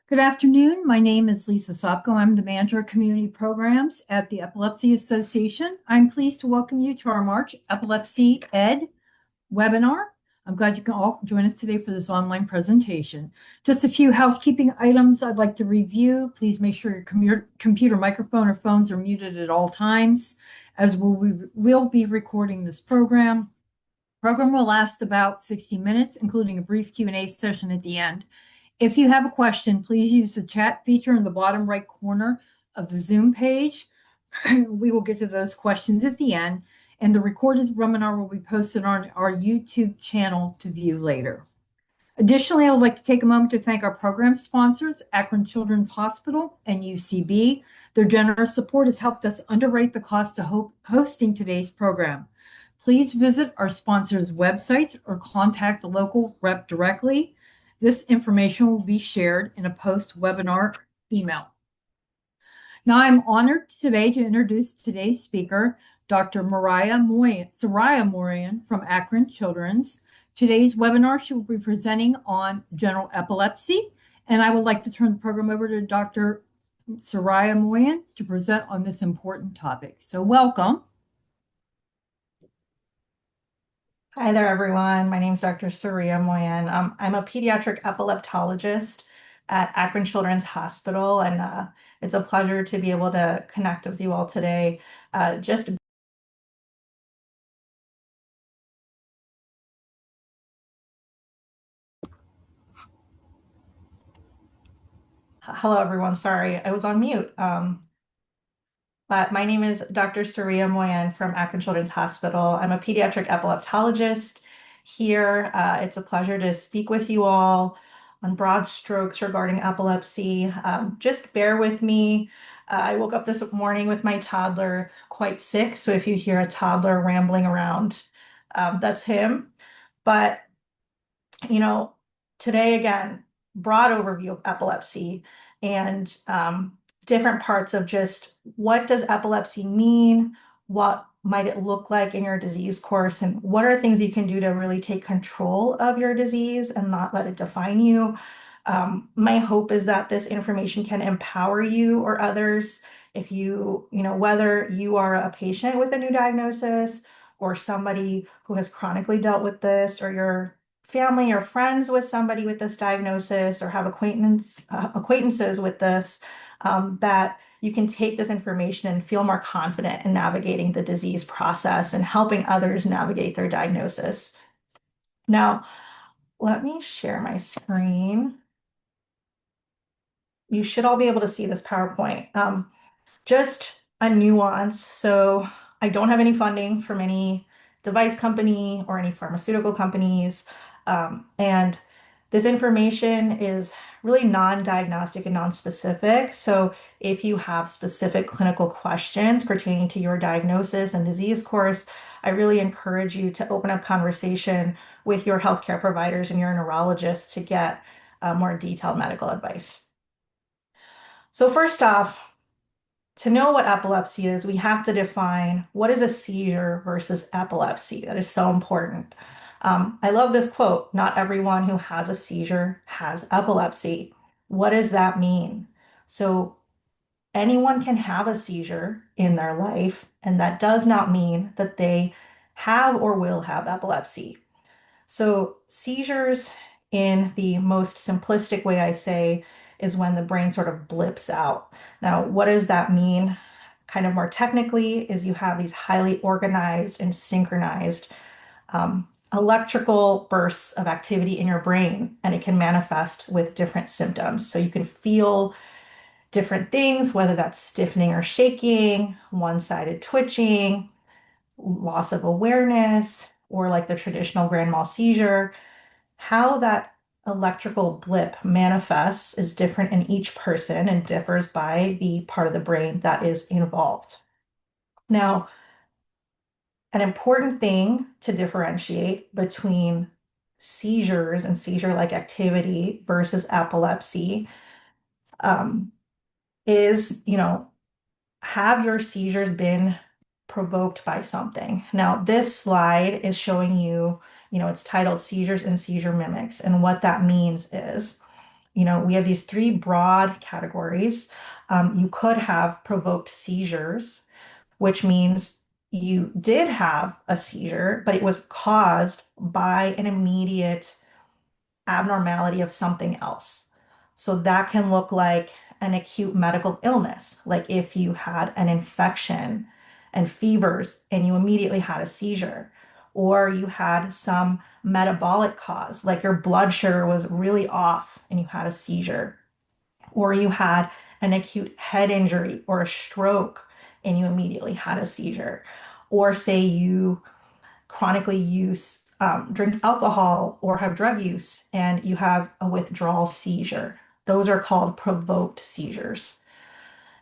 Good afternoon. My name is Lisa Sopko. I'm the manager of community programs at the Epilepsy Association. I'm pleased to welcome you to our March Epilepsy Ed webinar. I'm glad you can all join us today for this online presentation. Just a few housekeeping items I'd like to review. Please make sure your computer, microphone, or phones are muted at all times, as we'll be recording this program. Program will last about 60 minutes, including a brief Q&A session at the end. If you have a question, please use the chat feature in the bottom right corner of the Zoom page. We will get to those questions at the end, and the recorded webinar will be posted on our YouTube channel to view later. Additionally, I would like to take a moment to thank our program sponsors, Akron Children's Hospital and UCB. Their generous support has helped us underwrite the cost of hosting today's program. Please visit our sponsors' websites or contact the local rep directly. This information will be shared in a post-webinar email. Now, I'm honored today to introduce today's speaker, Dr. Soraya Moran from Akron Children's. Today's webinar, she will be presenting on general epilepsy, and I would like to turn the program over to Dr. Soraya Moran to present on this important topic. So welcome. Hi there, everyone. My name is Dr. Seizure Moyen. I'm a pediatric epileptologist at Akron Children's Hospital, and it's a pleasure to be able to connect with you all today. Hello, everyone. Sorry, I was on mute. But my name is Dr. Seizure Moyen from Akron Children's Hospital. I'm a pediatric epileptologist here. It's a pleasure to speak with you all on broad strokes regarding epilepsy. Just bear with me. I woke up this morning with my toddler quite sick, so if you hear a toddler rambling around, that's him. But, you know, today again, broad overview of epilepsy and different parts of just what does epilepsy mean? What might it look like in your disease course? And what are things you can do to really take control of your disease and not let it define you? My hope is that this information can empower you or others if whether you are a patient with a new diagnosis or somebody who has chronically dealt with this, or your family or friends with somebody with this diagnosis, or have acquaintances with this, that you can take this information and feel more confident in navigating the disease process and helping others navigate their diagnosis. Now, let me share my screen. You should all be able to see this PowerPoint. Just a nuance. So I don't have any funding from any device company or any pharmaceutical companies. And this information is really non-diagnostic and non-specific. So if you have specific clinical questions pertaining to your diagnosis and disease course, I really encourage you to open up conversation with your healthcare providers and your neurologist to get more detailed medical advice. So first off, to know what epilepsy is, we have to define what is a seizure versus epilepsy. That is so important. I love this quote, "Not everyone who has a seizure has epilepsy." What does that mean? So anyone can have a seizure in their life, and that does not mean that they have or will have epilepsy. So seizures, in the most simplistic way I say, is when the brain sort of blips out. Now, what does that mean? Kind of more technically, is you have these highly organized and synchronized electrical bursts of activity in your brain, and it can manifest with different symptoms. So you can feel different things, whether that's stiffening or shaking, one-sided twitching, loss of awareness, or like the traditional grand mal seizure. How that electrical blip manifests is different in each person and differs by the part of the brain that is involved. Now, an important thing to differentiate between seizures and seizure-like activity versus epilepsy is, have your seizures been provoked by something? Now, this slide is showing you, it's titled Seizures and Seizure-mimics. And what that means is, we have these three broad categories. You could have provoked seizures, which means you did have a seizure, but it was caused by an immediate abnormality of something else. So that can look like an acute medical illness, like if you had an infection and fevers and you immediately had a seizure, or you had some metabolic cause, like your blood sugar was really off and you had a seizure, or you had an acute head injury or a stroke and you immediately had a seizure, or say you chronically use drink alcohol or have drug use and you have a withdrawal seizure. Those are called provoked seizures.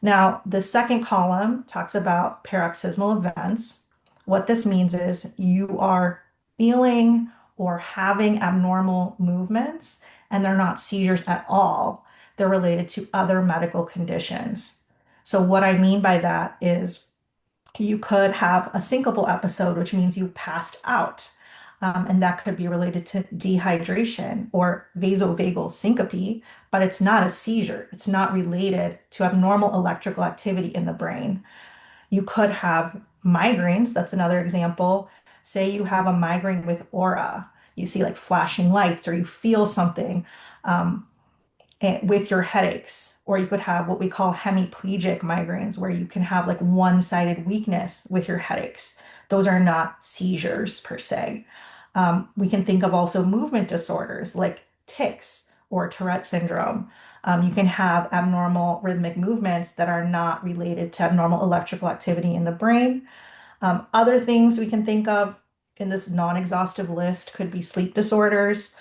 Now, the second column talks about paroxysmal events. What this means is you are feeling or having abnormal movements, and they're not seizures at all. They're related to other medical conditions. So, what I mean by that is you could have a syncopal episode, which means you passed out. And that could be related to dehydration or vasovagal syncope, but it's not a seizure. It's not related to abnormal electrical activity in the brain. You could have migraines. That's another example. Say you have a migraine with aura. You see like flashing lights or you feel something. Um, with your headaches, or you could have what we call hemiplegic migraines, where you can have like one-sided weakness with your headaches. Those are not seizures per se. We can think of also movement disorders like tics or Tourette syndrome. You can have abnormal rhythmic movements that are not related to abnormal electrical activity in the brain. Other things we can think of in this non-exhaustive list could be sleep disorders,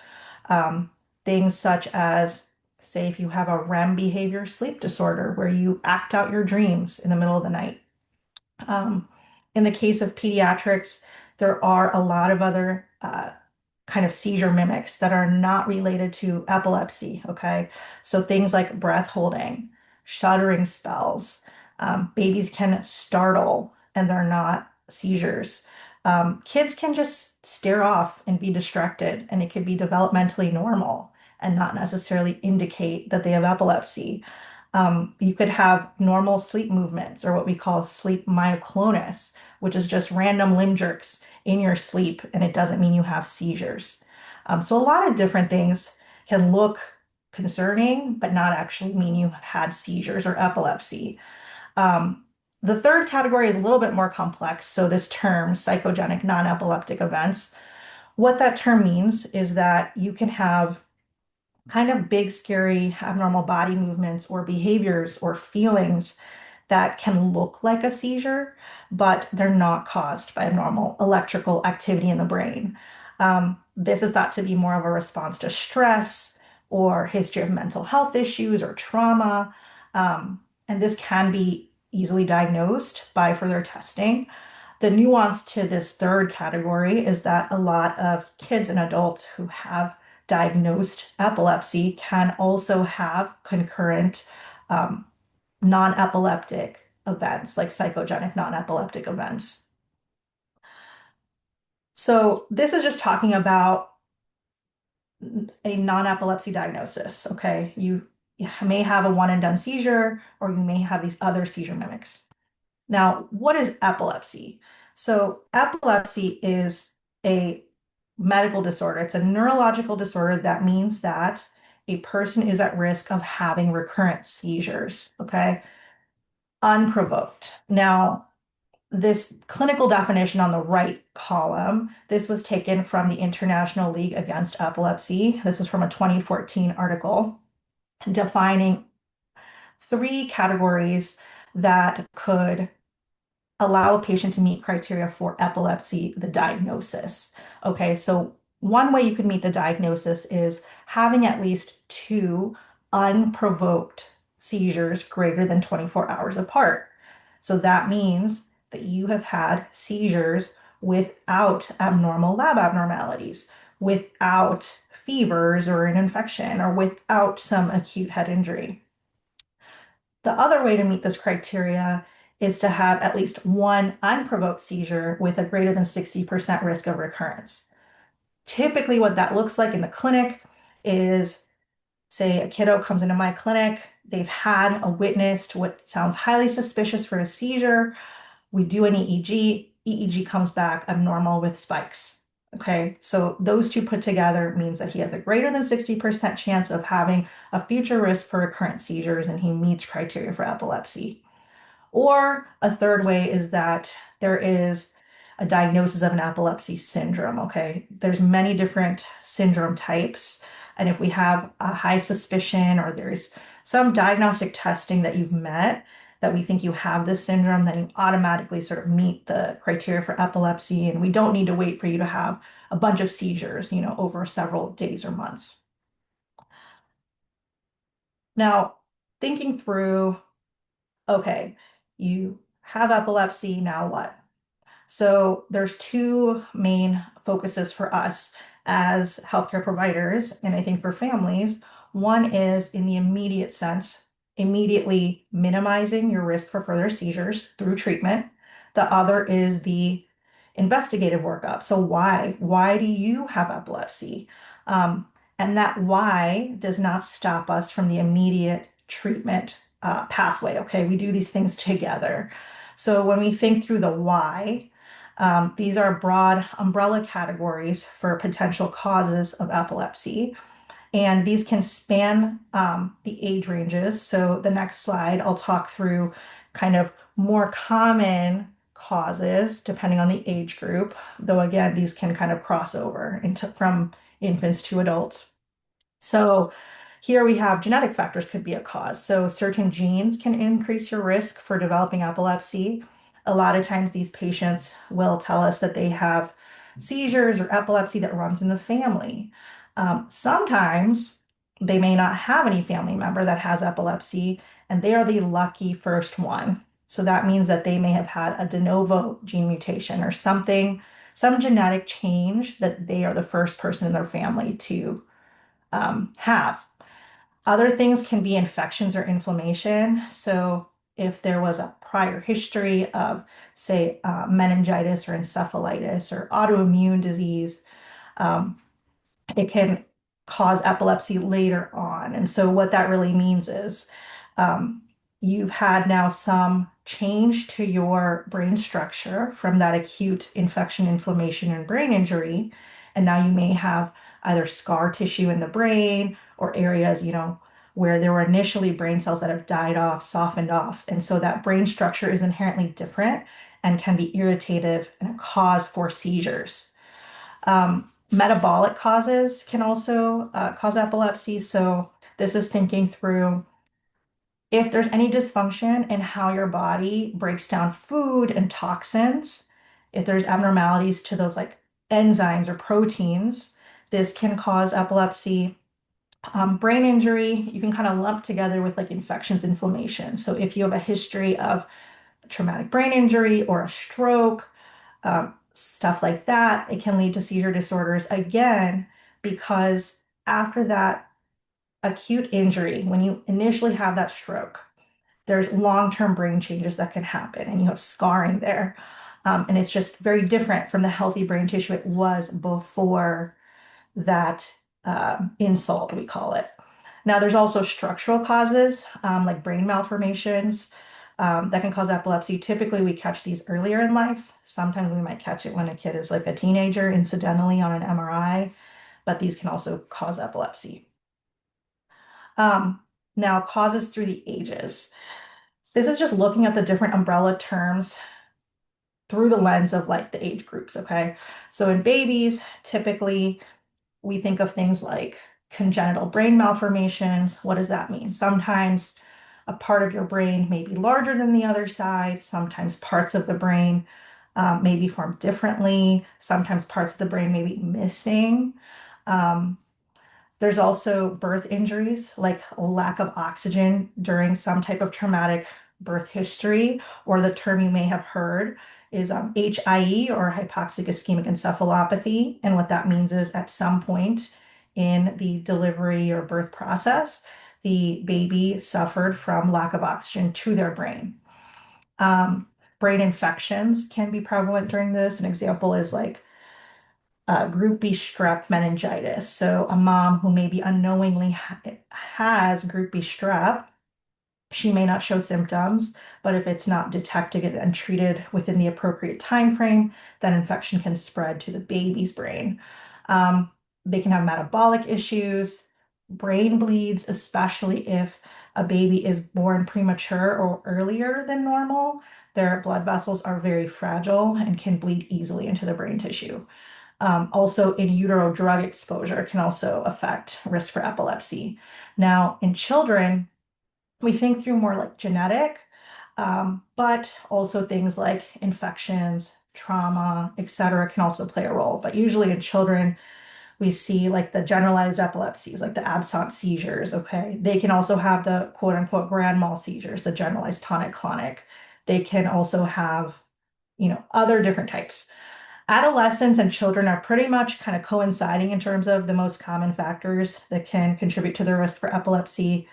um, things such as, say, if you have a REM behavior sleep disorder where you act out your dreams in the middle of the night. Um, in the case of pediatrics, there are a lot of other kind of seizure mimics that are not related to epilepsy. Okay. So things like breath holding, shuddering spells, babies can startle and they're not seizures. Kids can just stare off and be distracted, and it could be developmentally normal and not necessarily indicate that they have epilepsy. You could have normal sleep movements or what we call sleep myoclonus, which is just random limb jerks in your sleep, and it doesn't mean you have seizures. So a lot of different things can look concerning, but not actually mean you had seizures or epilepsy. Um, the third category is a little bit more complex. So this term, psychogenic non-epileptic events, what that term means is that you can have kind of big, scary, abnormal body movements or behaviors or feelings that can look like a seizure, but they're not caused by abnormal electrical activity in the brain. This is thought to be more of a response to stress or history of mental health issues or trauma. And this can be easily diagnosed by further testing. The nuance to this third category is that a lot of kids and adults who have diagnosed epilepsy can also have concurrent non-epileptic events, like psychogenic non-epileptic events. So this is just talking about a non-epilepsy diagnosis, okay? You may have a one and done seizure, or you may have these other seizure mimics. Now, what is epilepsy? So epilepsy is a medical disorder. It's a neurological disorder that means that a person is at risk of having recurrent seizures, okay? Unprovoked. Now, this clinical definition on the right column, this was taken from the International League Against Epilepsy. This is from a 2014 article defining three categories that could allow a patient to meet criteria for epilepsy, the diagnosis. Okay, so one way you could meet the diagnosis is having at least two unprovoked seizures greater than 24 hours apart. So that means that you have had seizures without abnormal lab abnormalities, without fevers or an infection, or without some acute head injury. The other way to meet this criteria is to have at least one unprovoked seizure with a greater than 60% risk of recurrence. Typically, what that looks like in the clinic is say a kiddo comes into my clinic, they've had a witnessed what sounds highly suspicious for a seizure. We do an EEG. EEG comes back abnormal with spikes. Okay, so those two put together means that he has a greater than 60% chance of having a future risk for recurrent seizures and he meets criteria for epilepsy. Or a third way is that there is a diagnosis of an epilepsy syndrome. Okay, there's many different syndrome types. And if we have a high suspicion or there's some diagnostic testing that you've met that we think you have this syndrome, then you automatically sort of meet the criteria for epilepsy. And we don't need to wait for you to have a bunch of seizures, over several days or months. Now, thinking through, okay, you have epilepsy, now what? So there's two main focuses for us as healthcare providers, and I think for families. One is in the immediate sense, immediately minimizing your risk for further seizures through treatment. The other is the investigative workup. So why? Why do you have epilepsy? Um, and that why does not stop us from the immediate treatment pathway. Okay, we do these things together. So when we think through the why, these are broad umbrella categories for potential causes of epilepsy, and these can span the age ranges. So the next slide, I'll talk through kind of more common causes depending on the age group, though again, these can kind of cross over into from infants to adults. So here we have genetic factors could be a cause. So certain genes can increase your risk for developing epilepsy. A lot of times these patients will tell us that they have seizures or epilepsy that runs in the family. Sometimes they may not have any family member that has epilepsy, and they are the lucky first one. So that means that they may have had a de novo gene mutation or something, some genetic change that they are the first person in their family to have. Other things can be infections or inflammation. So if there was a prior history of, say, meningitis or encephalitis or autoimmune disease, um, it can cause epilepsy later on. And so what that really means is um, you've had now some change to your brain structure from that acute infection, inflammation, and brain injury. And now you may have either scar tissue in the brain or areas, where there were initially brain cells that have died off, softened off. And so that brain structure is inherently different and can be irritative and a cause for seizures. Metabolic causes can also cause epilepsy. So this is thinking through if there's any dysfunction in how your body breaks down food and toxins, if there's abnormalities to those like enzymes or proteins, this can cause epilepsy. Brain injury, you can kind of lump together with like infections, inflammation. So if you have a history of traumatic brain injury or a stroke, stuff like that, it can lead to seizure disorders again, because after that acute injury, when you initially have that stroke, there's long-term brain changes that can happen and you have scarring there. And it's just very different from the healthy brain tissue it was before that insult, we call it. Now, there's also structural causes like brain malformations that can cause epilepsy. Typically, we catch these earlier in life. Sometimes we might catch it when a kid is like a teenager, incidentally on an MRI, but these can also cause epilepsy. Um, Now, causes through the ages. This is just looking at the different umbrella terms through the lens of like the age groups, okay? So in babies, typically we think of things like congenital brain malformations. What does that mean? Sometimes a part of your brain may be larger than the other side. Sometimes parts of the brain may be formed differently. Sometimes parts of the brain may be missing. Um, there's also birth injuries, like lack of oxygen during some type of traumatic birth history, or the term you may have heard is HIE or hypoxic ischemic encephalopathy. And what that means is at some point in the delivery or birth process, the baby suffered from lack of oxygen to their brain. Um, Brain infections can be prevalent during this. An example is like group B strep meningitis. So a mom who maybe unknowingly has group B strep, she may not show symptoms, but if it's not detected and treated within the appropriate time frame, then infection can spread to the baby's brain. Um, they can have metabolic issues, brain bleeds, especially if a baby is born premature or earlier than normal. Their blood vessels are very fragile and can bleed easily into the brain tissue. Also, in utero drug exposure can also affect risk for epilepsy. Now, in children, we think through more like genetic, but also things like infections, trauma, etc., can also play a role. But usually in children, we see like the generalized epilepsies, like the absence seizures. Okay, they can also have the quote unquote grand mal seizures, the generalized tonic-clonic. They can also have, other different types. Adolescents and children are pretty much kind of coinciding in terms of the most common factors that can contribute to the risk for epilepsy.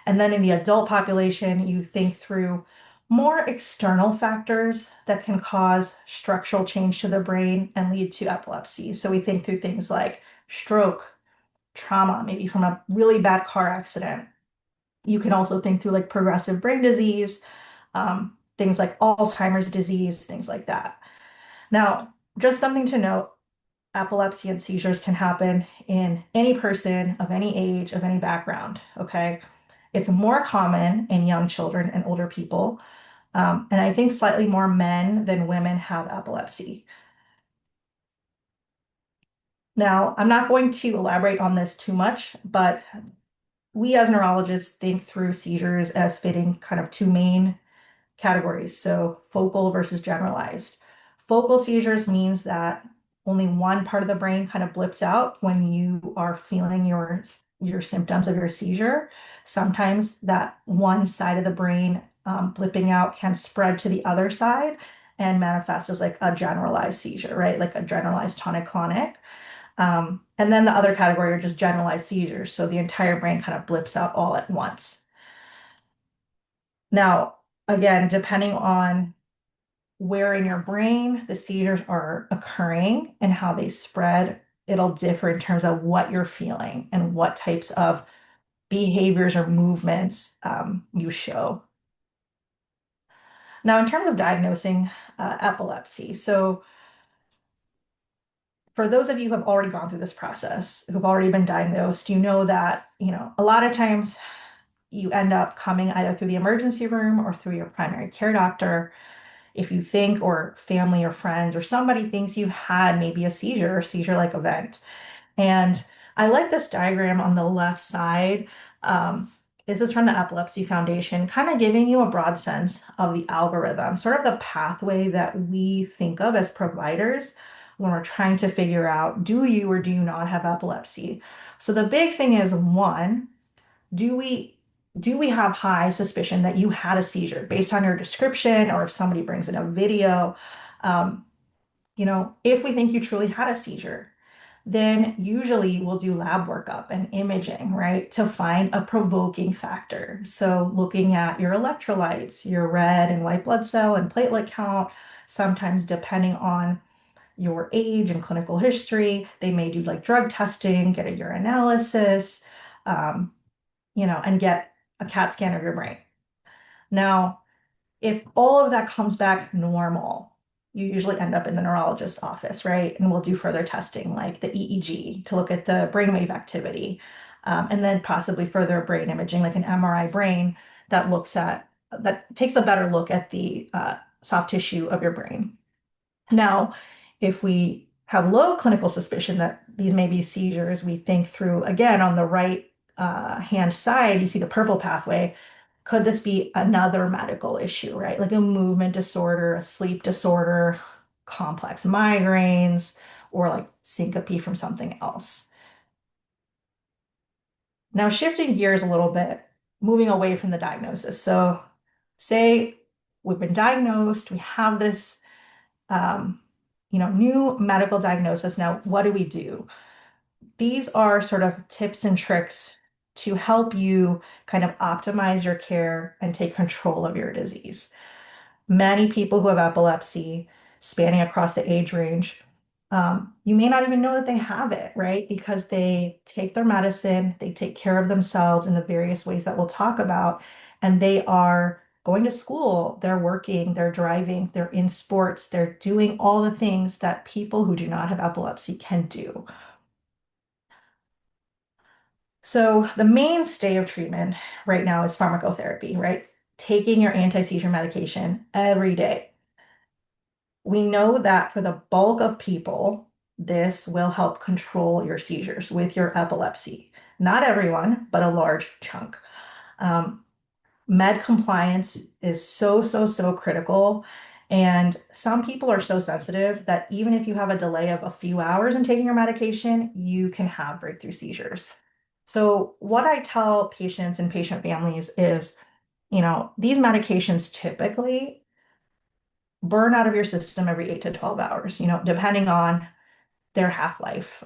And then in the adult population, you think through more external factors that can cause structural change to the brain and lead to epilepsy. So we think through things like stroke, trauma, maybe from a really bad car accident. You can also think through like progressive brain disease, things like Alzheimer's disease, things like that. Now, just something to note, epilepsy and seizures can happen in any person of any age, of any background, okay? It's more common in young children and older people. And I think slightly more men than women have epilepsy. Now, I'm not going to elaborate on this too much, but we as neurologists think through seizures as fitting kind of two main categories. So focal versus generalized. Focal seizures means that only one part of the brain kind of blips out when you are feeling your symptoms of your seizure. Sometimes that one side of the brain blipping out can spread to the other side and manifest as like a generalized seizure, right? Like a generalized tonic-clonic. And then the other category are just generalized seizures. So the entire brain kind of blips out all at once. Now, again, depending on where in your brain the seizures are occurring and how they spread, it'll differ in terms of what you're feeling and what types of behaviors or movements you show. Now, in terms of diagnosing epilepsy, so for those of you who have already gone through this process, who've already been diagnosed, you know that, a lot of times you end up coming either through the emergency room or through your primary care doctor if you think, or family or friends or somebody thinks you've had maybe a seizure or seizure-like event. And I like this diagram on the left side. This is from the Epilepsy Foundation, kind of giving you a broad sense of the algorithm, sort of the pathway that we think of as providers when we're trying to figure out, do you or do you not have epilepsy? So the big thing is, one, do we do we have high suspicion that you had a seizure based on your description, or if somebody brings in a video? Um, if we think you truly had a seizure, then usually we'll do lab workup and imaging, right, to find a provoking factor. So looking at your electrolytes, your red and white blood cell and platelet count, sometimes depending on your age and clinical history, they may do like drug testing, get a urinalysis, um, and get a CAT scan of your brain. Now, if all of that comes back normal, you usually end up in the neurologist's office, right? And we'll do further testing like the EEG to look at the brainwave activity, and then possibly further brain imaging like an MRI brain that takes a better look at the soft tissue of your brain. Now, if we have low clinical suspicion that these may be seizures, we think through again on the right hand side, you see the purple pathway. Could this be another medical issue, right? Like a movement disorder, a sleep disorder, complex migraines, or like syncope from something else. Now, shifting gears a little bit, moving away from the diagnosis. So, say we've been diagnosed, we have this new medical diagnosis. Now, what do we do? These are sort of tips and tricks to help you kind of optimize your care and take control of your disease. Many people who have epilepsy, spanning across the age range, You may not even know that they have it, right? Because they take their medicine, they take care of themselves in the various ways that we'll talk about, and they are going to school, they're working, they're driving, they're in sports, they're doing all the things that people who do not have epilepsy can do. So the mainstay of treatment right now is pharmacotherapy, right? Taking your anti-seizure medication every day. We know that for the bulk of people, this will help control your seizures with your epilepsy. Not everyone, but a large chunk. Um, Med compliance is so critical. And some people are so sensitive that even if you have a delay of a few hours in taking your medication, you can have breakthrough seizures. So, what I tell patients and patient families is, these medications typically burn out of your system every 8 to 12 hours, depending on their half-life.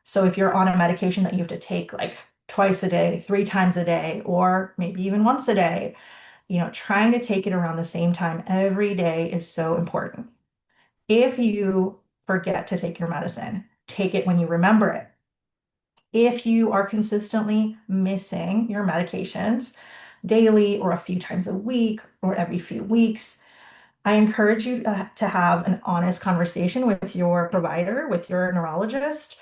So if you're on a medication that you have to take like twice a day, 3 times a day, or maybe even once a day, trying to take it around the same time every day is so important. If you forget to take your medicine, take it when you remember it. If you are consistently missing your medications daily or a few times a week or every few weeks, I encourage you to have an honest conversation with your provider, with your neurologist,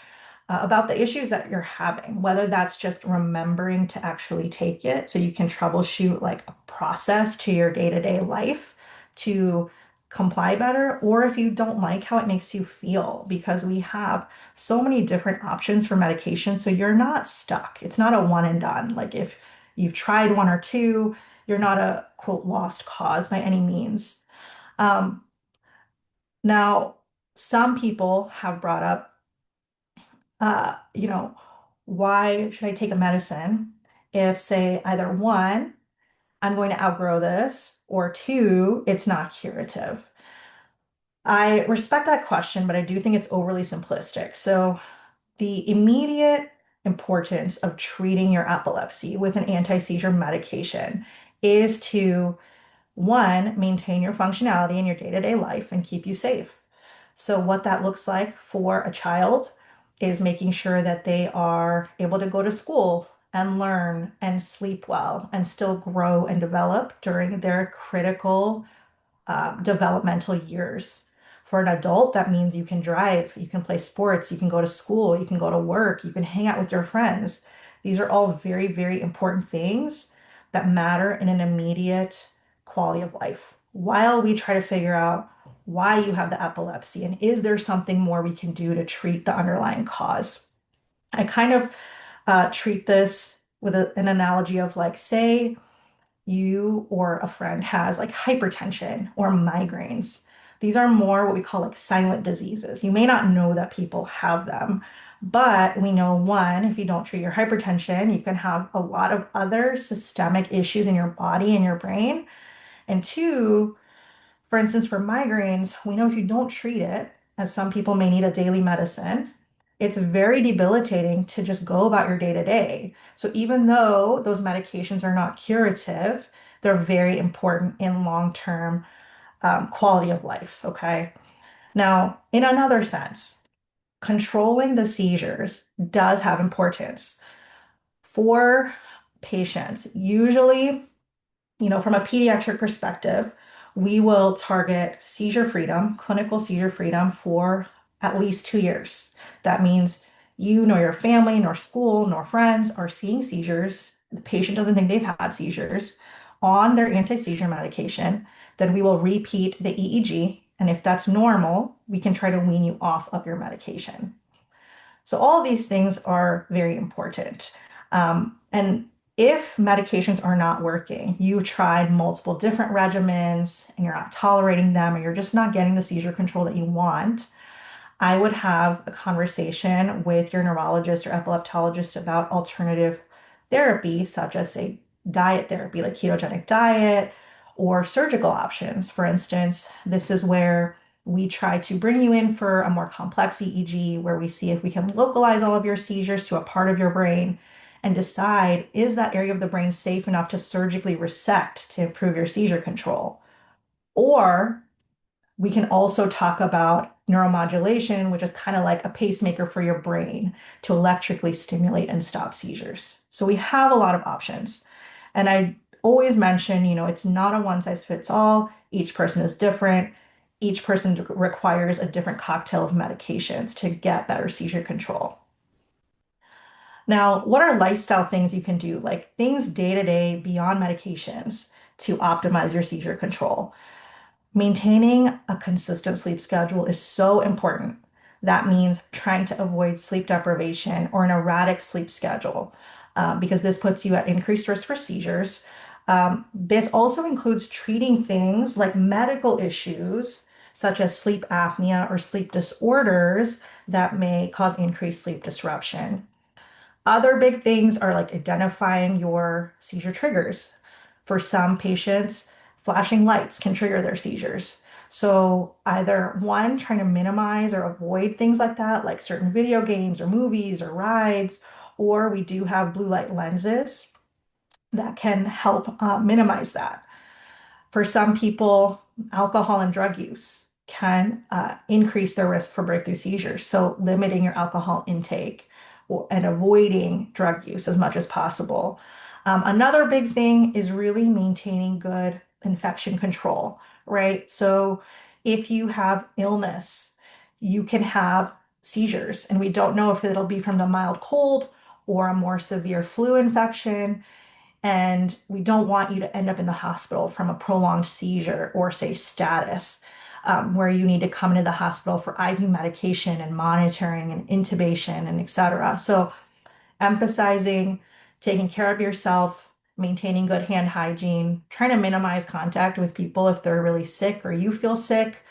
about the issues that you're having, whether that's just remembering to actually take it so you can troubleshoot like a process to your day-to-day life to comply better, or if you don't like how it makes you feel, because we have so many different options for medication, so you're not stuck. It's not a one and done. Like if you've tried one or two, you're not a quote lost cause by any means. Um, Now, some people have brought up, why should I take a medicine if, say, either one, I'm going to outgrow this, or two, it's not curative? I respect that question, but I do think it's overly simplistic. So, the immediate importance of treating your epilepsy with an anti-seizure medication is to one, maintain your functionality in your day-to-day life and keep you safe. So, what that looks like for a child is making sure that they are able to go to school and learn and sleep well and still grow and develop during their critical developmental years. For an adult, that means you can drive, you can play sports, you can go to school, you can go to work, you can hang out with your friends. These are all very important things that matter in an immediate quality of life. While we try to figure out why you have the epilepsy and is there something more we can do to treat the underlying cause. I kind of treat this with an analogy of like, say, you or a friend has like hypertension or migraines. These are more what we call like silent diseases. You may not know that people have them, but we know one, if you don't treat your hypertension, you can have a lot of other systemic issues in your body and your brain. And two, for instance, for migraines, we know if you don't treat it, as some people may need a daily medicine, it's very debilitating to just go about your day to day. So even though those medications are not curative, they're very important in long-term quality of life. Okay. Now, in another sense, controlling the seizures does have importance for patients. Usually, from a pediatric perspective, we will target seizure freedom, clinical seizure freedom for at least 2 years. That means you nor your family, nor school, nor friends are seeing seizures. The patient doesn't think they've had seizures on their anti-seizure medication. Then we will repeat the EEG. And if that's normal, we can try to wean you off of your medication. So all of these things are very important. And if medications are not working, you've tried multiple different regimens and you're not tolerating them, or you're just not getting the seizure control that you want, I would have a conversation with your neurologist or epileptologist about alternative therapy, such as, say, diet therapy, like ketogenic diet, or surgical options. For instance, this is where we try to bring you in for a more complex EEG, where we see if we can localize all of your seizures to a part of your brain and decide, is that area of the brain safe enough to surgically resect to improve your seizure control? Or We can also talk about neuromodulation, which is kind of like a pacemaker for your brain to electrically stimulate and stop seizures. So we have a lot of options. And I always mention, it's not a one size fits all. Each person is different. Each person requires a different cocktail of medications to get better seizure control. Now, what are lifestyle things you can do, like things day to day beyond medications to optimize your seizure control? Maintaining a consistent sleep schedule is so important. That means trying to avoid sleep deprivation or an erratic sleep schedule, because this puts you at increased risk for seizures. This also includes treating things like medical issues, such as sleep apnea or sleep disorders that may cause increased sleep disruption. Other big things are like identifying your seizure triggers. For some patients, flashing lights can trigger their seizures. So either one, trying to minimize or avoid things like that, like certain video games or movies or rides, or we do have blue light lenses that can help minimize that. For some people, alcohol and drug use can increase their risk for breakthrough seizures. So, limiting your alcohol intake and avoiding drug use as much as possible. Another big thing is really maintaining good infection control, right? So, if you have illness, you can have seizures, and we don't know if it'll be from the mild cold or a more severe flu infection. And we don't want you to end up in the hospital from a prolonged seizure or, say, status, where you need to come into the hospital for IV medication and monitoring and intubation and et cetera. So, emphasizing taking care of yourself, maintaining good hand hygiene, trying to minimize contact with people if they're really sick or you feel sick,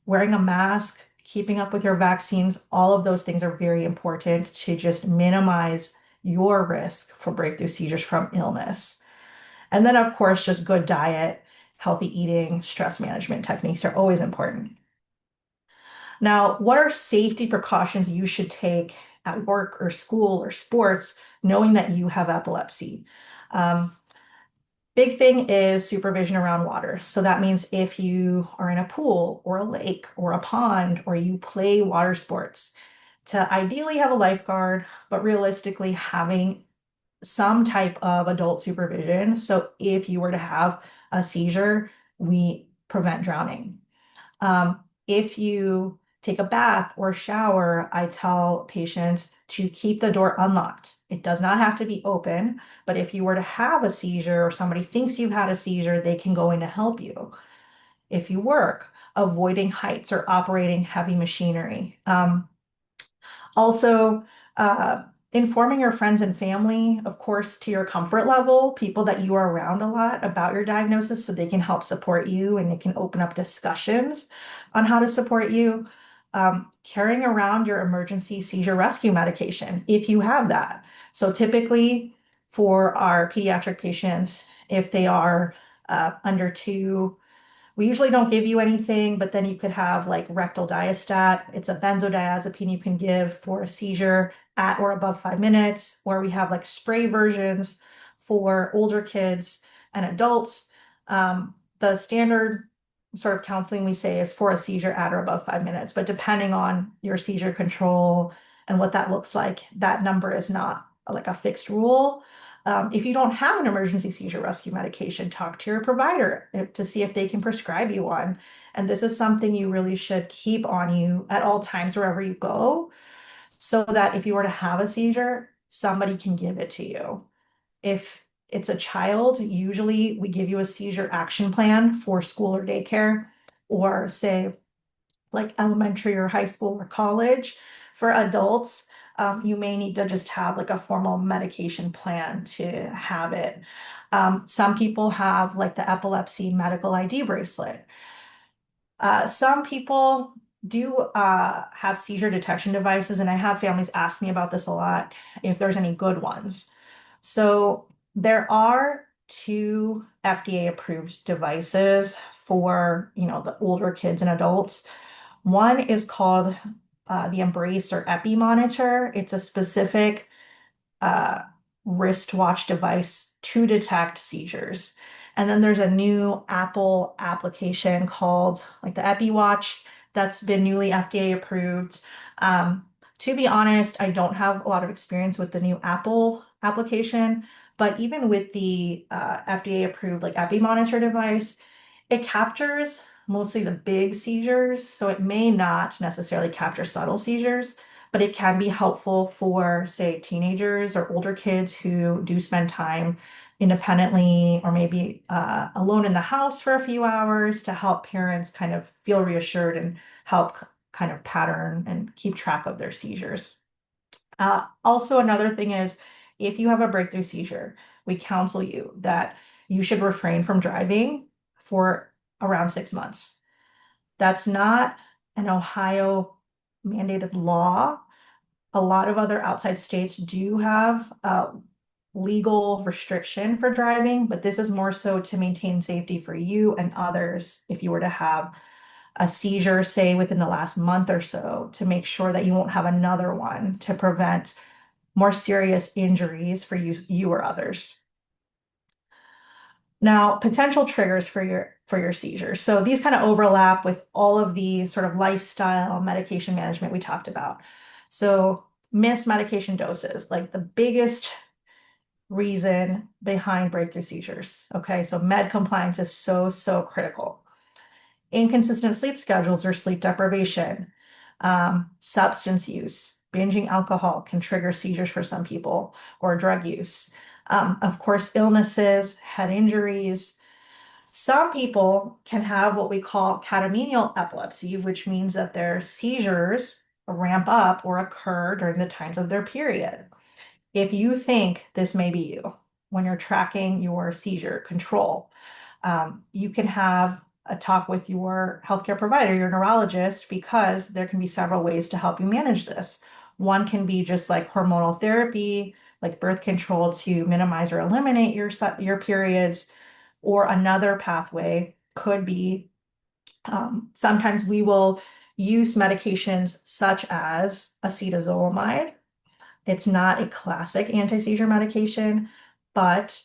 wearing a mask, keeping up with your vaccines, all of those things are very important to just minimize your risk for breakthrough seizures from illness. And then, of course, just good diet, healthy eating, stress management techniques are always important. Now, what are safety precautions you should take at work or school or sports, knowing that you have epilepsy? Um, Big thing is supervision around water. So that means if you are in a pool or a lake or a pond or you play water sports, to ideally have a lifeguard, but realistically having some type of adult supervision. So if you were to have a seizure, we prevent drowning. If you take a bath or shower, I tell patients to keep the door unlocked. It does not have to be open, but if you were to have a seizure or somebody thinks you've had a seizure, they can go in to help you. If you work, avoiding heights or operating heavy machinery. Also, uh, informing your friends and family, of course, to your comfort level, people that you are around a lot about your diagnosis so they can help support you and it can open up discussions on how to support you. Carrying around your emergency seizure rescue medication if you have that. So, typically, for our pediatric patients, if they are under two, we usually don't give you anything, but then you could have like rectal diastat. It's a benzodiazepine you can give for a seizure at or above 5 minutes, or we have like spray versions for older kids and adults. The standard sort of counseling we say is for a seizure at or above 5 minutes, but depending on your seizure control and what that looks like, that number is not like a fixed rule. If you don't have an emergency seizure rescue medication, talk to your provider to see if they can prescribe you one. And this is something you really should keep on you at all times wherever you go, so that if you were to have a seizure, somebody can give it to you. If it's a child, usually we give you a seizure action plan for school or daycare, or say like elementary or high school or college. For adults, you may need to just have like a formal medication plan to have it. Some people have like the epilepsy medical ID bracelet. Some people do have seizure detection devices, and I have families ask me about this a lot, if there's any good ones. So there are two FDA approved devices for, the older kids and adults. One is called the Embrace or Epi monitor. It's a specific wristwatch device to detect seizures. And then there's a new Apple application called like the Epi Watch that's been newly FDA approved. To be honest, I don't have a lot of experience with the new Apple application, but even with the FDA approved like Epi monitor device, it captures mostly the big seizures, so it may not necessarily capture subtle seizures, but it can be helpful for, say, teenagers or older kids who do spend time independently or maybe alone in the house for a few hours to help parents kind of feel reassured and help kind of pattern and keep track of their seizures. Also, another thing is if you have a breakthrough seizure, we counsel you that you should refrain from driving for around 6 months. That's not an Ohio mandated law. A lot of other outside states do have legal restriction for driving, but this is more so to maintain safety for you and others if you were to have a seizure, say within the last month or so, to make sure that you won't have another one to prevent more serious injuries for you or others. Now, potential triggers for your seizures. So these kind of overlap with all of the sort of lifestyle medication management we talked about. So missed medication doses, like the biggest reason behind breakthrough seizures. Okay, so med compliance is so critical. Inconsistent sleep schedules or sleep deprivation, substance use, binging alcohol can trigger seizures for some people, or drug use. Of course, illnesses, head injuries. Some people can have what we call catamenial epilepsy, which means that their seizures ramp up or occur during the times of their period. If you think this may be you when you're tracking your seizure control, you can have a talk with your healthcare provider, your neurologist, because there can be several ways to help you manage this. One can be just like hormonal therapy, like birth control to minimize or eliminate your periods, or another pathway could be sometimes we will use medications such as acetazolamide. It's not a classic anti-seizure medication, but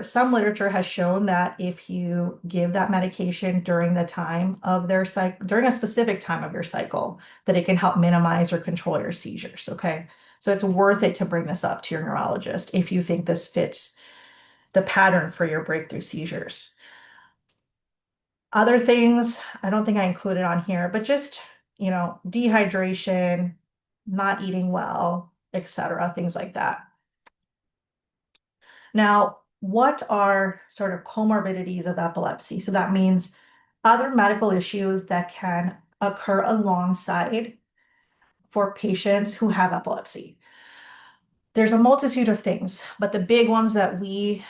some literature has shown that if you give that medication during the time of their cycle, during a specific time of your cycle, that it can help minimize or control your seizures. Okay. So it's worth it to bring this up to your neurologist if you think this fits the pattern for your breakthrough seizures. Other things, I don't think I included on here, but just, dehydration, not eating well, etc., things like that. Now, what are sort of comorbidities of epilepsy? So that means other medical issues that can occur alongside for patients who have epilepsy. There's a multitude of things, but the big ones that we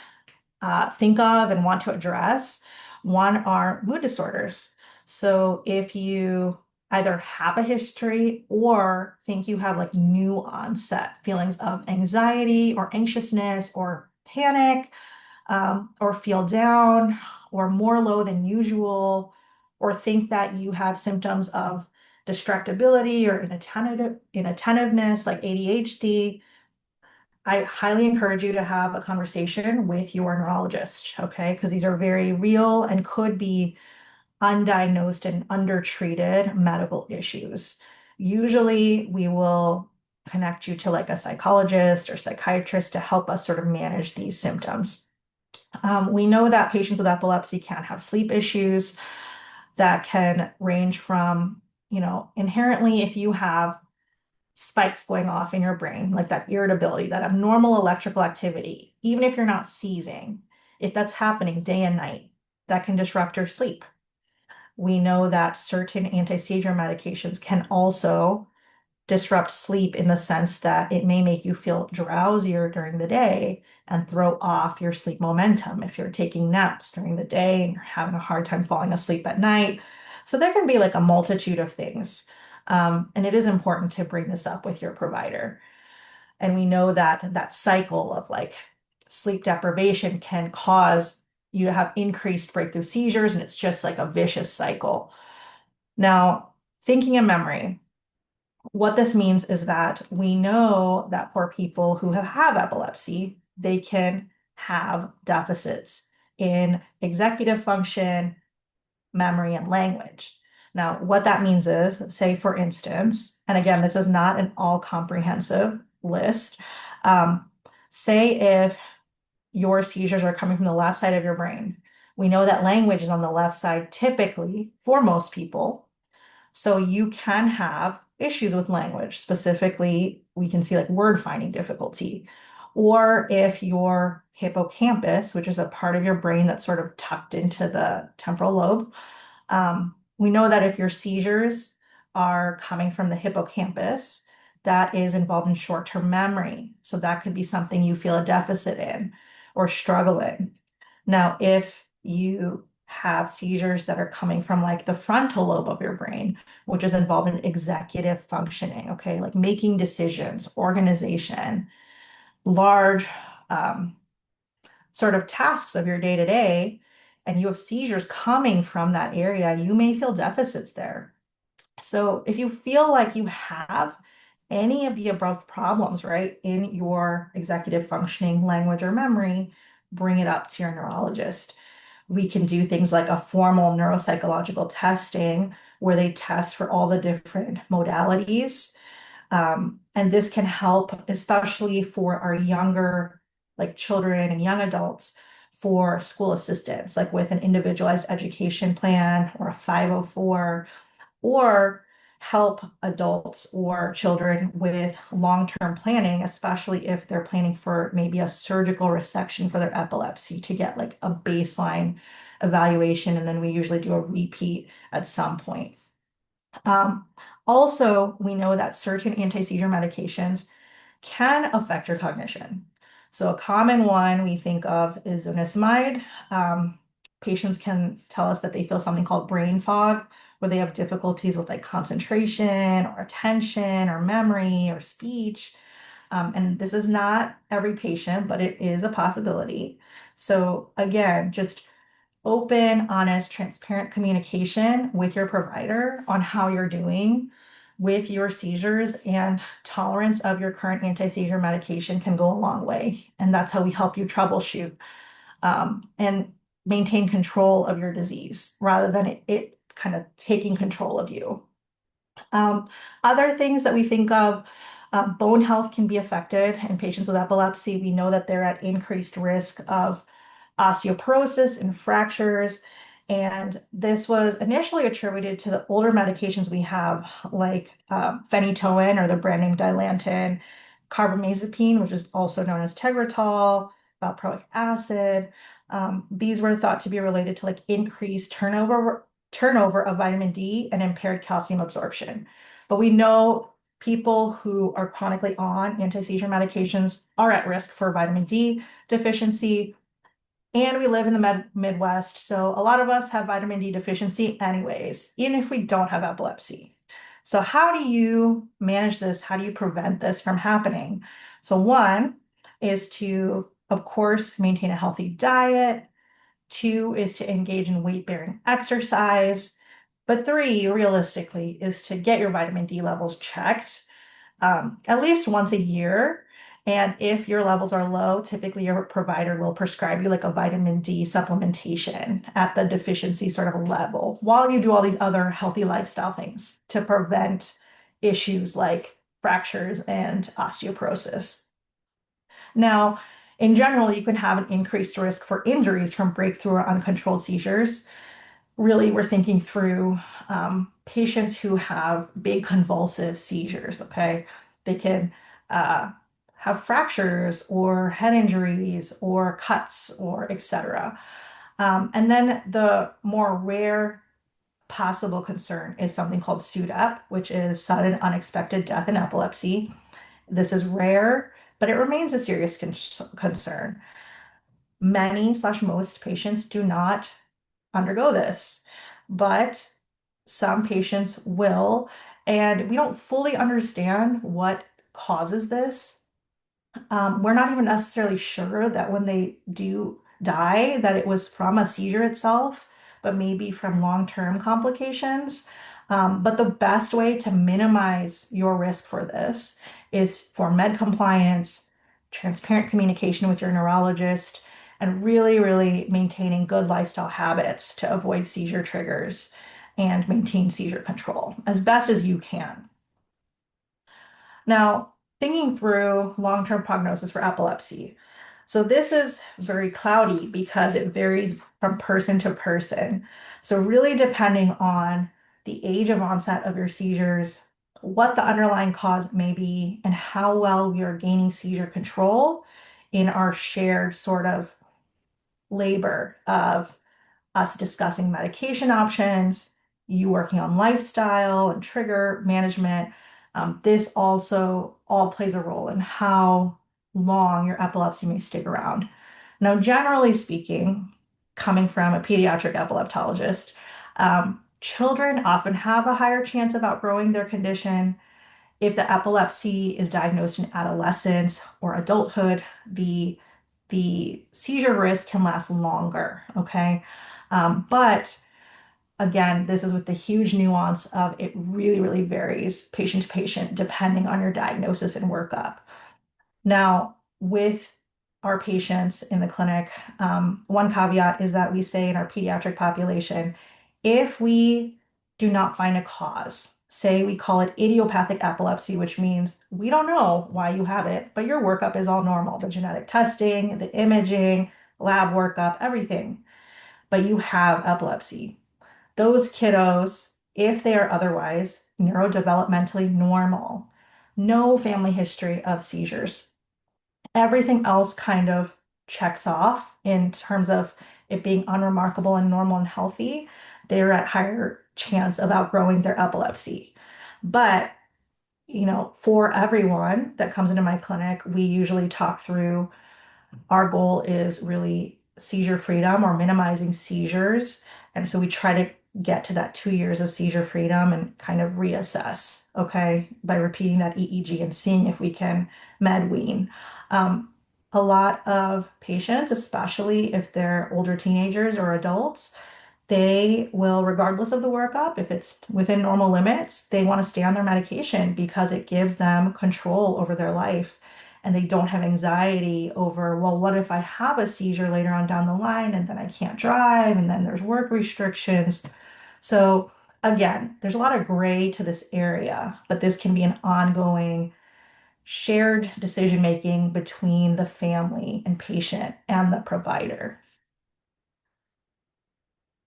think of and want to address, one are mood disorders. So if you either have a history or think you have like new onset feelings of anxiety or anxiousness or panic, or feel down or more low than usual, or think that you have symptoms of distractibility or inattentiveness like ADHD, I highly encourage you to have a conversation with your neurologist, okay? Because these are very real and could be undiagnosed and undertreated medical issues. Usually, we will connect you to like a psychologist or psychiatrist to help us sort of manage these symptoms. We know that patients with epilepsy can have sleep issues that can range from, inherently, if you have spikes going off in your brain, like that irritability, that abnormal electrical activity, even if you're not seizing, if that's happening day and night, that can disrupt your sleep. We know that certain anti-seizure medications can also disrupt sleep in the sense that it may make you feel drowsier during the day and throw off your sleep momentum if you're taking naps during the day and you're having a hard time falling asleep at night. So there can be like a multitude of things. And it is important to bring this up with your provider. And we know that that cycle of like sleep deprivation can cause you to have increased breakthrough seizures, and it's just like a vicious cycle. Now, thinking and memory. What this means is that we know that for people who have epilepsy, they can have deficits in executive function, memory, and language. Now, what that means is, say, for instance, and again, this is not an all-comprehensive list. Um, Say if your seizures are coming from the left side of your brain. We know that language is on the left side typically for most people. So you can have issues with language. Specifically, we can see like word finding difficulty. Or if your hippocampus, which is a part of your brain that's sort of tucked into the temporal lobe, we know that if your seizures are coming from the hippocampus, that is involved in short-term memory. So that could be something you feel a deficit in or struggle in. Now, if you have seizures that are coming from like the frontal lobe of your brain, which is involved in executive functioning, okay, like making decisions, organization, large um, sort of tasks of your day to day, and you have seizures coming from that area, you may feel deficits there. So if you feel like you have any of the above problems, right, in your executive functioning, language, or memory, bring it up to your neurologist. We can do things like a formal neuropsychological testing where they test for all the different modalities. And this can help, especially for our younger, like children and young adults, for school assistance, like with an individualized education plan or a 504, or help adults or children with long-term planning, especially if they're planning for maybe a surgical resection for their epilepsy to get like a baseline evaluation. And then we usually do a repeat at some point. Um, Also, we know that certain anti-seizure medications can affect your cognition. So a common one we think of is zonisamide. Patients can tell us that they feel something called brain fog, where they have difficulties with like concentration or attention or memory or speech. And this is not every patient, but it is a possibility. So again, just open, honest, transparent communication with your provider on how you're doing with your seizures, and tolerance of your current anti-seizure medication can go a long way. And that's how we help you troubleshoot and maintain control of your disease rather than it kind of taking control of you. Um, Other things that we think of, bone health can be affected in patients with epilepsy. We know that they're at increased risk of osteoporosis and fractures. And this was initially attributed to the older medications we have, like phenytoin or the brand name Dilantin, carbamazepine, which is also known as Tegretol, valproic acid. These were thought to be related to like increased turnover of vitamin D and impaired calcium absorption. But we know people who are chronically on anti-seizure medications are at risk for vitamin D deficiency, and we live in the Midwest, so a lot of us have vitamin D deficiency anyways, even if we don't have epilepsy. So how do you manage this? How do you prevent this from happening? So one is to, of course, maintain a healthy diet. Two is to engage in weight-bearing exercise. But three, realistically, is to get your vitamin D levels checked at least once a year. And if your levels are low, typically your provider will prescribe you like a vitamin D supplementation at the deficiency sort of level while you do all these other healthy lifestyle things to prevent issues like fractures and osteoporosis. Now, in general, you can have an increased risk for injuries from breakthrough or uncontrolled seizures. Really, we're thinking through patients who have big convulsive seizures, okay? They can uh, have fractures or head injuries or cuts or etc. And then the more rare possible concern is something called SUDEP, which is sudden unexpected death in epilepsy. This is rare, but it remains a serious concern. Many slash most patients do not undergo this, but some patients will, and we don't fully understand what causes this. We're not even necessarily sure that when they do die, that it was from a seizure itself, but maybe from long-term complications. But the best way to minimize your risk for this is for med compliance, transparent communication with your neurologist, and really, really maintaining good lifestyle habits to avoid seizure triggers and maintain seizure control as best as you can. Now, thinking through long-term prognosis for epilepsy. So this is very cloudy because it varies from person to person. So really depending on the age of onset of your seizures, what the underlying cause may be, and how well you're gaining seizure control in our shared sort of labor of us discussing medication options, you working on lifestyle and trigger management. This also all plays a role in how long your epilepsy may stick around. Now, generally speaking, coming from a pediatric epileptologist, children often have a higher chance of outgrowing their condition. If the epilepsy is diagnosed in adolescence or adulthood, the seizure risk can last longer, okay? But again, this is with the huge nuance of it really, really varies patient to patient depending on your diagnosis and workup. Now, with our patients in the clinic, one caveat is that we say in our pediatric population, if we do not find a cause, say we call it idiopathic epilepsy, which means we don't know why you have it, but your workup is all normal, the genetic testing, the imaging, lab workup, everything, but you have epilepsy. Those kiddos, if they are otherwise neurodevelopmentally normal, no family history of seizures, everything else kind of checks off in terms of it being unremarkable and normal and healthy, they're at higher chance of outgrowing their epilepsy. But, for everyone that comes into my clinic, we usually talk through our goal is really seizure freedom or minimizing seizures. And so we try to get to that 2 years of seizure freedom and kind of reassess, okay, by repeating that EEG and seeing if we can med wean. Um, a lot of patients, especially if they're older teenagers or adults, they will, regardless of the workup, if it's within normal limits, they want to stay on their medication because it gives them control over their life and they don't have anxiety over, well, what if I have a seizure later on down the line and then I can't drive and then there's work restrictions. So again, there's a lot of gray to this area, but this can be an ongoing shared decision making between the family and patient and the provider.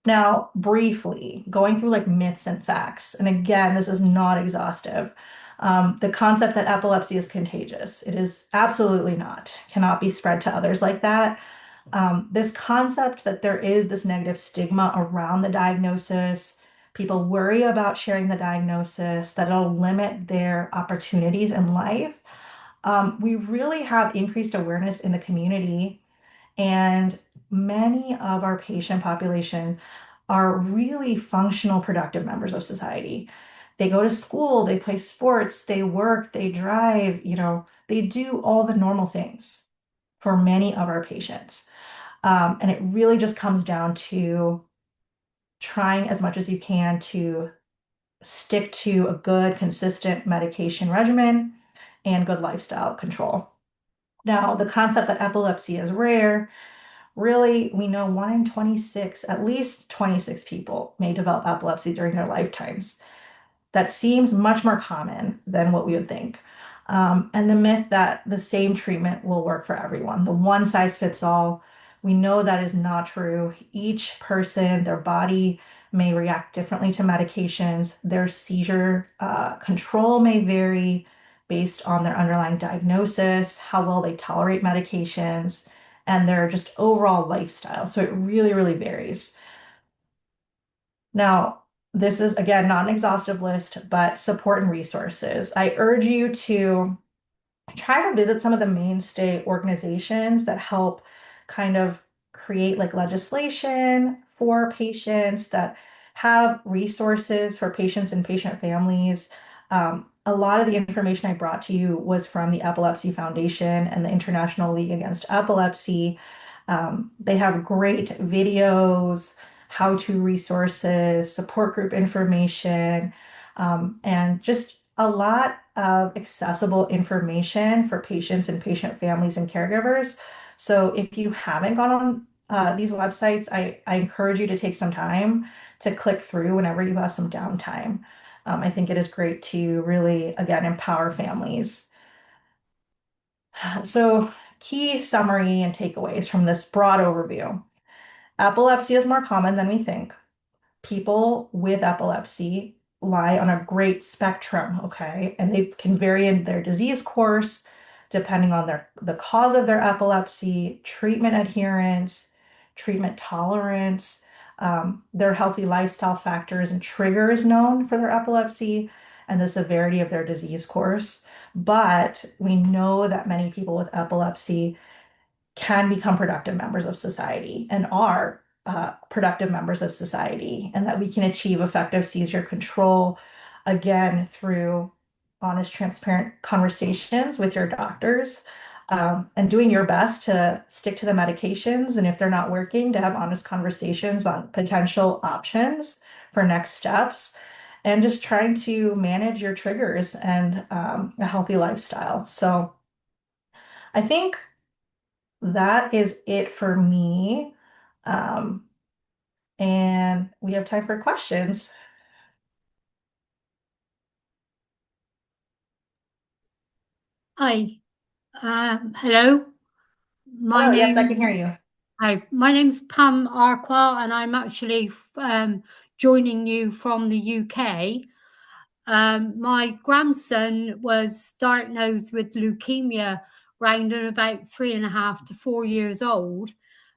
Now, briefly, going through like myths and facts, and again, this is not exhaustive. The concept that epilepsy is contagious, it is absolutely not, cannot be spread to others like that. This concept that there is this negative stigma around the diagnosis, people worry about sharing the diagnosis, that it'll limit their opportunities in life. We really have increased awareness in the community and many of our patient population are really functional, productive members of society. They go to school, they play sports, they work, they drive, they do all the normal things for many of our patients. And it really just comes down to trying as much as you can to stick to a good, consistent medication regimen and good lifestyle control. Now, the concept that epilepsy is rare. Really, we know 1 in 26, at least 26 people may develop epilepsy during their lifetimes. That seems much more common than what we would think. And the myth that the same treatment will work for everyone, the one size fits all, we know that is not true. Each person, their body may react differently to medications. Their seizure control may vary based on their underlying diagnosis, how well they tolerate medications, and their just overall lifestyle. So it really, really varies. Now, this is again not an exhaustive list, but support and resources. I urge you to try to visit some of the mainstay organizations that help kind of create like legislation for patients that have resources for patients and patient families. A lot of the information I brought to you was from the Epilepsy Foundation and the International League Against Epilepsy. They have great videos, how-to resources, support group information, and just a lot of accessible information for patients and patient families and caregivers. So if you haven't gone on these websites, I encourage you to take some time to click through whenever you have some downtime. I think it is great to really, again, empower families. So, key summary and takeaways from this broad overview. Epilepsy is more common than we think. People with epilepsy lie on a great spectrum, okay? And they can vary in their disease course depending on the cause of their epilepsy, treatment adherence, treatment tolerance, their healthy lifestyle factors and triggers known for their epilepsy, and the severity of their disease course. But we know that many people with epilepsy can become productive members of society and are productive members of society, and that we can achieve effective seizure control again through honest, transparent conversations with your doctors, and doing your best to stick to the medications. And if they're not working, to have honest conversations on potential options for next steps, and just trying to manage your triggers and a healthy lifestyle. So I think that is it for me. Um, and we have time for questions. Hi, hello. My Hello, yes, I can hear name, you. Hi, my name's Pam Arkwell, and I'm actually joining you from the UK. My grandson was diagnosed with leukemia around and about 3.5 to 4 years old.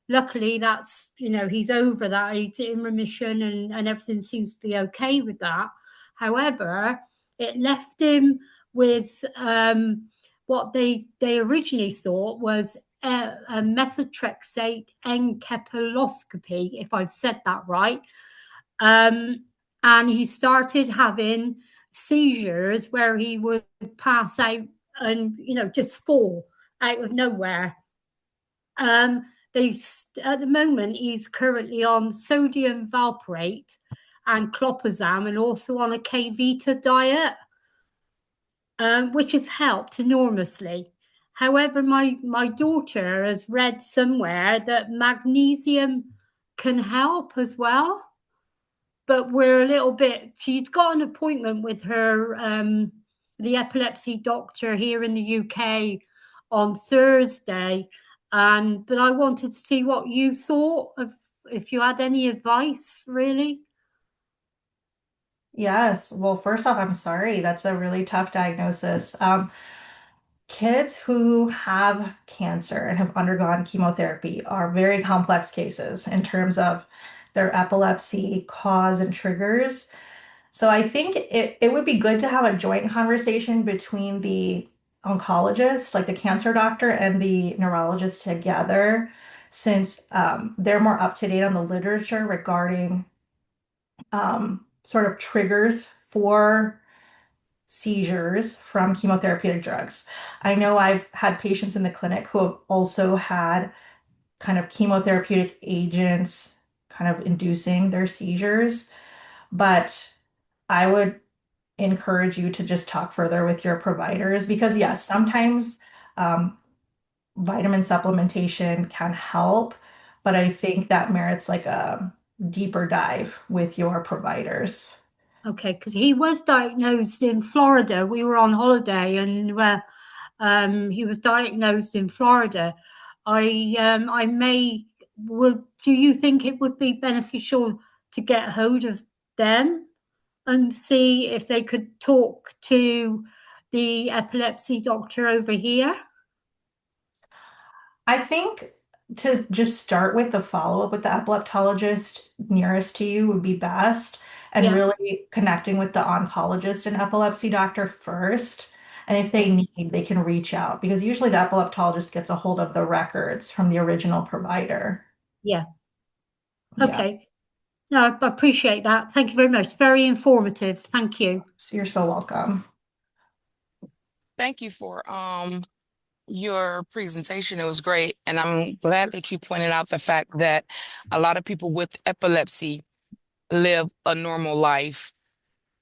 Luckily, that's, he's over that, he's in remission, and everything seems to be okay with that. However, it left him with what they originally thought was a methotrexate encephaloscopy, if I've said that right. And he started having seizures where he would pass out and just fall out of nowhere. They At the moment he's currently on sodium valproate and cloprazam, and also on a K-Vita diet, which has helped enormously. However, my daughter has read somewhere that magnesium can help as well, but we're a little bit. She's got an appointment with her the epilepsy doctor here in the UK on Thursday, and but I wanted to see what you thought of, if you had any advice, really. Yes, well, first off, I'm sorry. That's a really tough diagnosis. Kids who have cancer and have undergone chemotherapy are very complex cases in terms of their epilepsy cause and triggers. So I think it would be good to have a joint conversation between the oncologist, like the cancer doctor, and the neurologist together, since they're more up to date on the literature regarding sort of triggers for seizures from chemotherapeutic drugs. I know I've had patients in the clinic who have also had kind of chemotherapeutic agents kind of inducing their seizures, but I would encourage you to just talk further with your providers because, yes, sometimes um, vitamin supplementation can help, but I think that merits like a deeper dive with your providers. Okay, because he was diagnosed in Florida. We were on holiday, and he was diagnosed in Florida. I may would. Do you think it would be beneficial to get hold of them and see if they could talk to the epilepsy doctor over here? I think to just start with the follow-up with the epileptologist nearest to you would be best, and Yeah, really connecting with the oncologist and epilepsy doctor first. And if they need, they can reach out because usually the epileptologist gets a hold of the records from the original provider. yeah. Yeah, Okay. No, I appreciate that. Thank you very much. It's very informative. Thank you. so you're so welcome. Thank you for your presentation. It was great. And I'm glad that you pointed out the fact that a lot of people with epilepsy live a normal life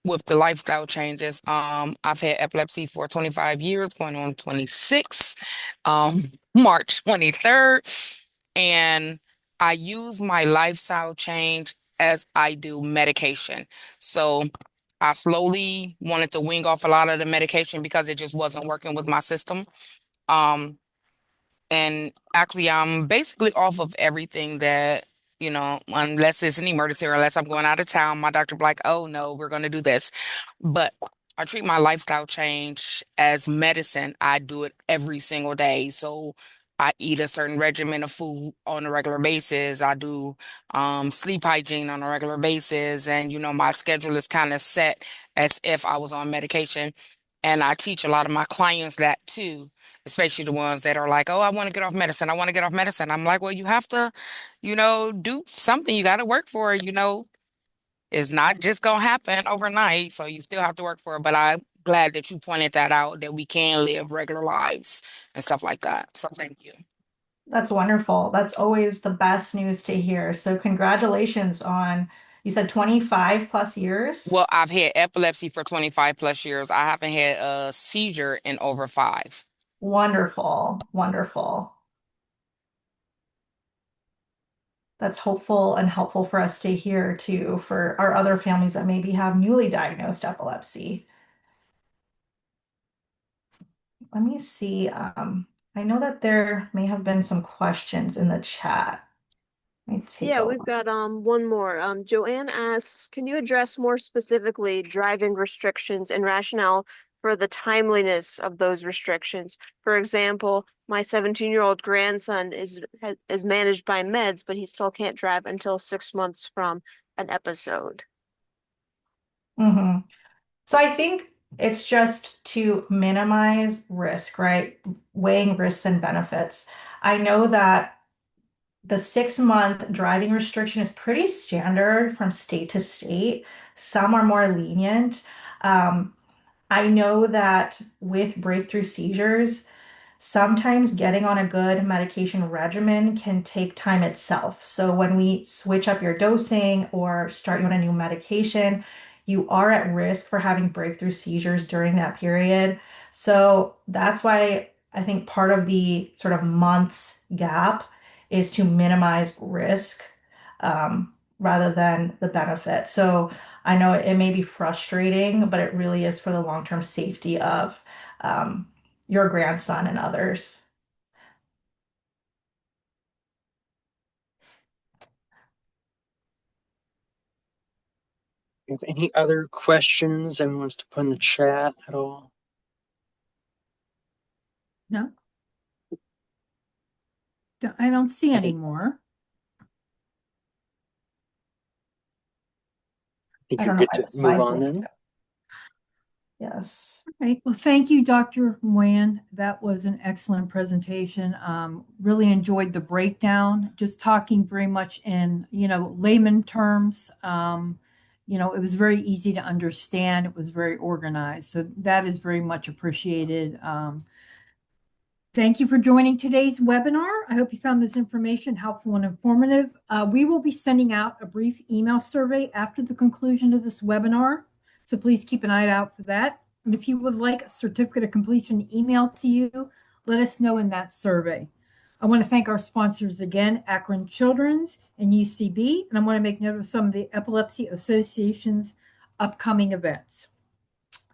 with the lifestyle changes. I've had epilepsy for 25 years, going on 26, March 23rd. And I use my lifestyle change as I do medication. So I slowly wanted to wing off a lot of the medication because it just wasn't working with my system. Um, and actually, I'm basically off of everything that, unless it's an emergency or unless I'm going out of town, my doctor be like, oh no, we're going to do this. But I treat my lifestyle change as medicine. I do it every single day. So I eat a certain regimen of food on a regular basis. I do sleep hygiene on a regular basis. And, my schedule is kind of set as if I was on medication. And I teach a lot of my clients that too, especially the ones that are like, oh, I want to get off medicine. I want to get off medicine. I'm like, well, you have to, do something. You got to work for it. It's not just going to happen overnight. So you still have to work for it. But I'm glad that you pointed that out, that we can live regular lives and stuff like that. So thank you. That's wonderful. That's always the best news to hear. So congratulations on, you said 25 plus years? Well, I've had epilepsy for 25 plus years. I haven't had a seizure in over 5. Wonderful, wonderful. That's hopeful and helpful for us to hear too, for our other families that maybe have newly diagnosed epilepsy. Let me see. I know that there may have been some questions in the chat. Let me take Yeah, a we've look. got one more. Joanne asks, can you address more specifically driving restrictions and rationale for the timeliness of those restrictions? For example, my 17-year-old grandson is managed by meds, but he still can't drive until 6 months from an episode. hmm So I think it's just to minimize risk, right? Weighing risks and benefits. I know that the 6 month driving restriction is pretty standard from state to state. Some are more lenient. Um, I know that with breakthrough seizures, sometimes getting on a good medication regimen can take time itself. So when we switch up your dosing or start you on a new medication, you are at risk for having breakthrough seizures during that period. So that's why I think part of the sort of months gap is to minimize risk rather than the benefit. So I know it may be frustrating, but it really is for the long-term safety of um, your grandson and others. If any other questions anyone wants to put in the chat at all? No? I don't see any Okay. more. I think I you're don't know good why to the move slide on broke. then. Yes. All right. Well, thank you, Dr. Moyan. That was an excellent presentation. Really enjoyed the breakdown, just talking very much in, layman terms. It was very easy to understand. It was very organized. So that is very much appreciated. Thank you for joining today's webinar. I hope you found this information helpful and informative. We will be sending out a brief email survey after the conclusion of this webinar, so please keep an eye out for that. And if you would like a certificate of completion emailed to you, let us know in that survey. I want to thank our sponsors again, Akron Children's and UCB, and I want to make note of some of the Epilepsy Association's upcoming events.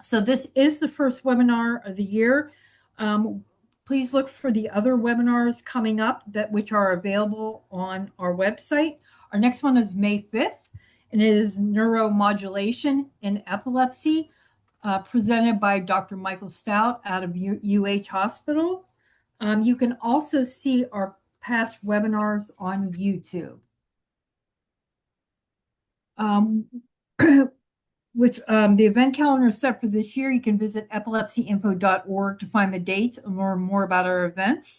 So this is the first webinar of the year. Please look for the other webinars coming up which are available on our website. Our next one is May 5th, and it is neuromodulation in epilepsy, presented by Dr. Michael Stout out of UH Hospital. You can also see our past webinars on YouTube. With the event calendar set for this year, you can visit epilepsyinfo.org to find the dates and learn more about our events.